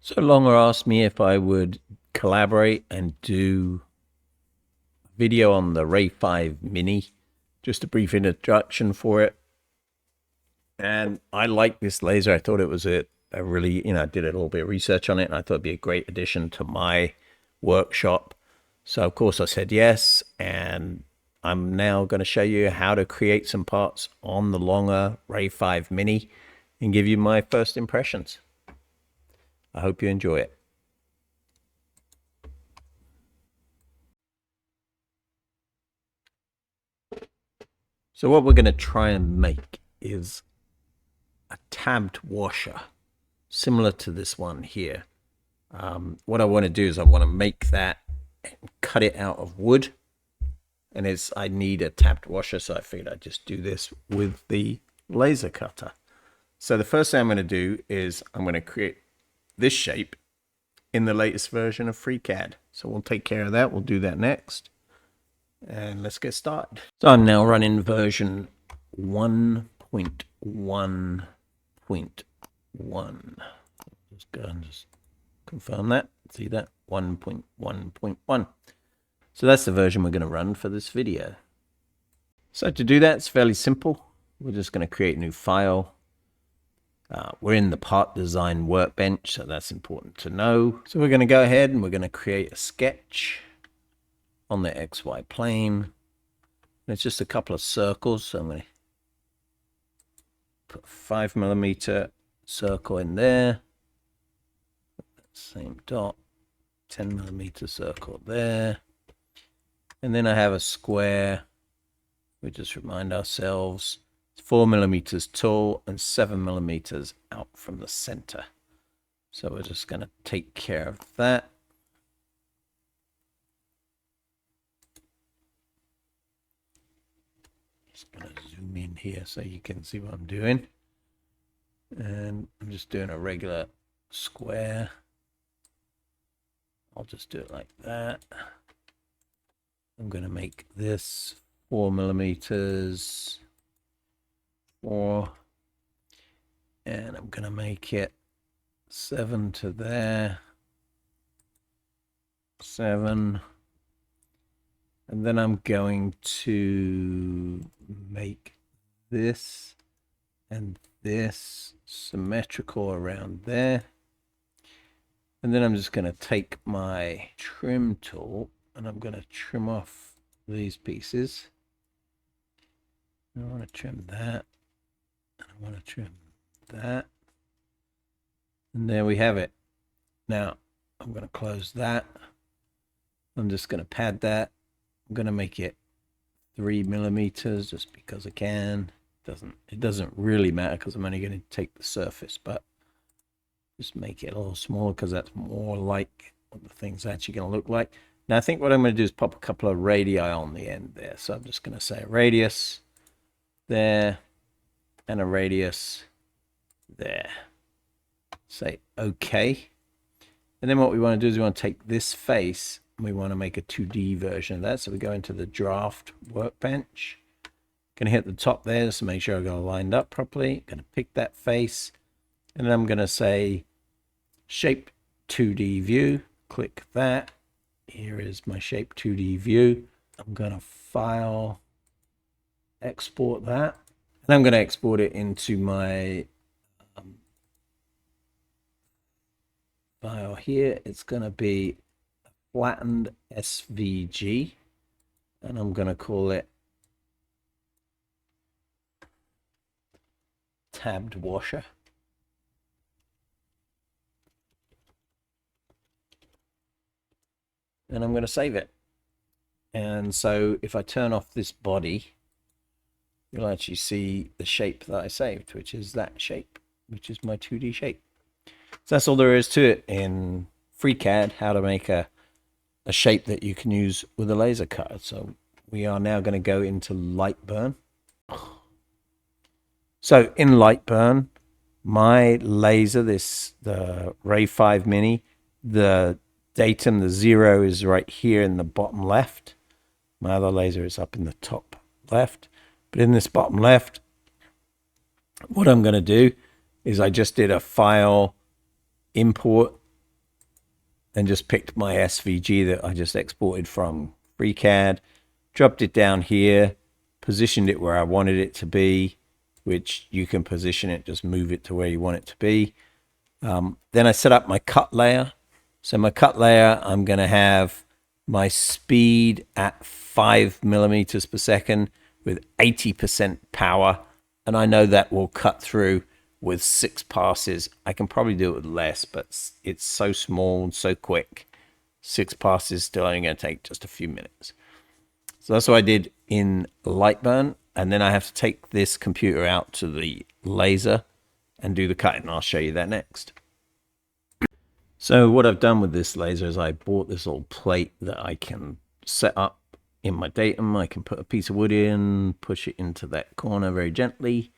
So Longer asked me if I would collaborate and do a video on the Ray5 Mini, just a brief introduction for it. And I like this laser. I thought it was a really, I did a little bit of research on it, and I thought it'd be a great addition to my workshop. So of course I said yes, and I'm now going to show you how to create some parts on the Longer Ray5 Mini and give you my first impressions. I hope you enjoy it. So what we're going to try and make is a tabbed washer, similar to this one here. What I want to do is I want to make that and cut it out of wood. And I need a tabbed washer, so I figured I'd just do this with the laser cutter. So the first thing I'm going to do is I'm going to create this shape in the latest version of FreeCAD. So we'll take care of that. We'll do that next. And let's get started. So I'm now running version 1.1.1. Just go and just confirm that. See that? 1.1.1. So that's the version we're going to run for this video. So to do that, it's fairly simple. We're just going to create a new file. We're in the part design workbench, so that's important to know. So we're going to go ahead and we're going to create a sketch on the XY plane. And it's just a couple of circles. So I'm going to put a 5mm circle in there. Same dot. 10mm circle there. And then I have a square. We just remind ourselves it's 4mm tall and 7mm out from the center. So we're just going to take care of that. Just going to zoom in here so you can see what I'm doing. And I'm just doing a regular square. I'll just do it like that. I'm going to make this 4mm, 4, and I'm going to make it 7 to there, 7, and then I'm going to make this and this symmetrical around there, and then I'm just going to take my trim tool and I'm going to trim off these pieces. I want to trim that. And I want to trim that. And there we have it. Now, I'm going to close that. I'm just going to pad that. I'm going to make it 3mm just because I can. It doesn't really matter because I'm only going to take the surface, but just make it a little smaller because that's more like what the thing's actually going to look like. Now I think what I'm going to do is pop a couple of radii on the end there. So I'm just going to say a radius there and a radius there. Say OK. And then what we want to do is we want to take this face and we want to make a 2D version of that. So we go into the draft workbench. Going to hit the top there just to make sure I got it lined up properly. Going to pick that face and then I'm going to say shape 2D view. Click that. Here is my shape 2D view. I'm going to file, export that. And I'm going to export it into my file here. It's going to be a flattened SVG. And I'm going to call it tabbed washer. And I'm going to save it. And so if I turn off this body, you'll actually see the shape that I saved, which is that shape, which is my 2D shape. So that's all there is to it in FreeCAD, how to make a shape that you can use with a laser cutter. So we are now going to go into Lightburn. So in Lightburn, my laser, the Ray5 Mini, the datum, the 0 is right here in the bottom left. My other laser is up in the top left. But in this bottom left, what I'm going to do is I just did a file import and just picked my SVG that I just exported from FreeCAD, dropped it down here, positioned it where I wanted it to be, which you can position it, just move it to where you want it to be. Then I set up my cut layer. So my cut layer, I'm going to have my speed at 5 millimeters per second with 80% power. And I know that will cut through with 6 passes. I can probably do it with less, but it's so small and so quick. 6 passes still only going to take just a few minutes. So that's what I did in Lightburn. And then I have to take this computer out to the laser and do the cutting. I'll show you that next. So what I've done with this laser is I bought this little plate that I can set up in my datum. I can put a piece of wood in, push it into that corner very gently.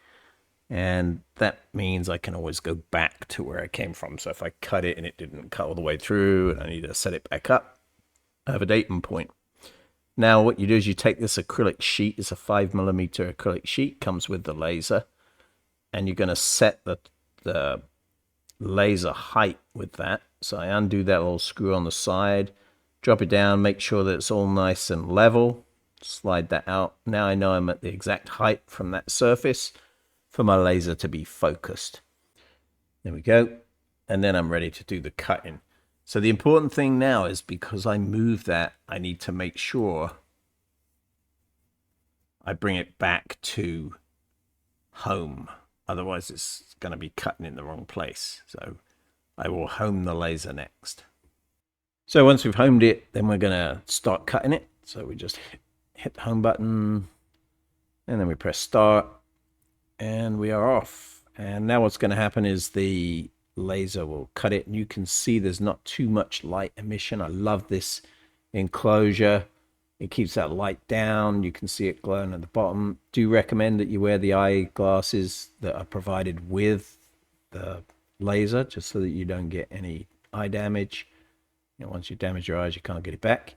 And that means I can always go back to where I came from. So if I cut it and it didn't cut all the way through and I need to set it back up, I have a datum point. Now what you do is you take this acrylic sheet. It's a 5 millimeter acrylic sheet, comes with the laser. And you're going to set the laser height with that. So I undo that little screw on the side, drop it down, make sure that it's all nice and level, slide that out. Now I know I'm at the exact height from that surface for my laser to be focused. There we go. And then I'm ready to do the cutting. So the important thing now is because I move that, I need to make sure I bring it back to home. Otherwise it's going to be cutting in the wrong place. So I will home the laser next. So once we've homed it, then we're going to start cutting it. So we just hit the home button and then we press start and we are off. And now what's going to happen is the laser will cut it and you can see there's not too much light emission. I love this enclosure. It keeps that light down. You can see it glowing at the bottom. Do recommend that you wear the eyeglasses that are provided with the laser, just so that you don't get any eye damage. You know, once you damage your eyes, you can't get it back.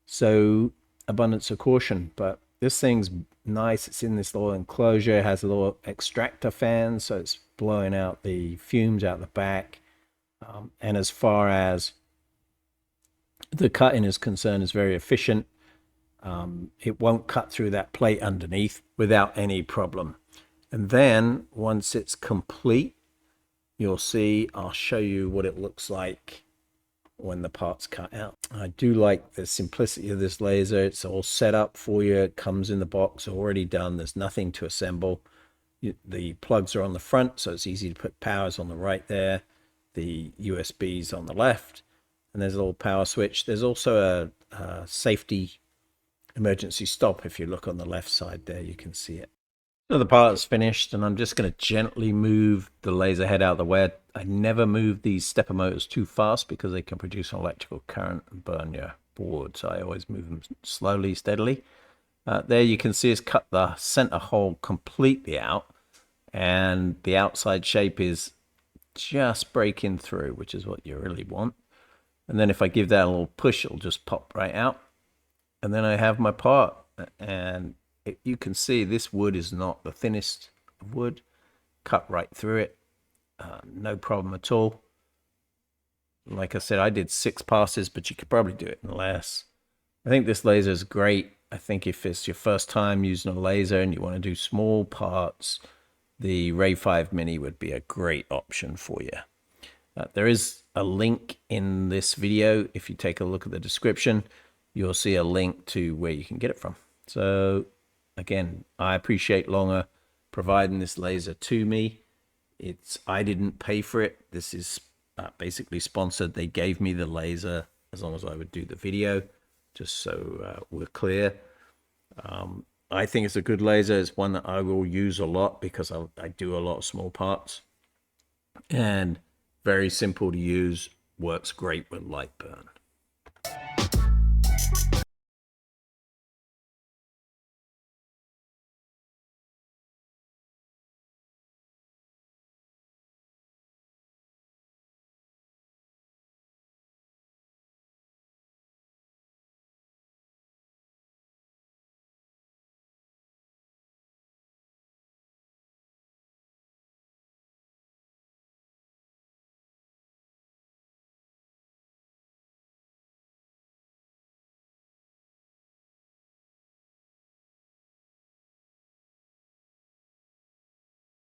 So abundance of caution. But this thing's nice. It's in this little enclosure. It has a little extractor fan, so it's blowing out the fumes out the back. And as far as the cutting is concerned, it's very efficient. It won't cut through that plate underneath without any problem. And then once it's complete, you'll see, I'll show you what it looks like when the part's cut out. I do like the simplicity of this laser. It's all set up for you. It comes in the box already done. There's nothing to assemble. The plugs are on the front, so it's easy to put powers on the right there. The USBs on the left. And there's a little power switch. There's also a safety emergency stop. If you look on the left side there, you can see it. So the part is finished, and I'm just going to gently move the laser head out of the way. I never move these stepper motors too fast because they can produce an electrical current and burn your board. So I always move them slowly, steadily. There you can see it's cut the center hole completely out, and the outside shape is just breaking through, which is what you really want. And then if I give that a little push, it'll just pop right out. And then I have my part, and you can see this wood is not the thinnest of wood. Cut right through it. No problem at all. Like I said, I did 6 passes, but you could probably do it in less. I think this laser is great. I think if it's your first time using a laser and you want to do small parts, the Ray5 Mini would be a great option for you. There is a link in this video. If you take a look at the description, you'll see a link to where you can get it from. So again, I appreciate Longer providing this laser to me. I didn't pay for it. This is basically sponsored. They gave me the laser as long as I would do the video, just so we're clear. I think it's a good laser. It's one that I will use a lot because I do a lot of small parts. And very simple to use, works great with Lightburn.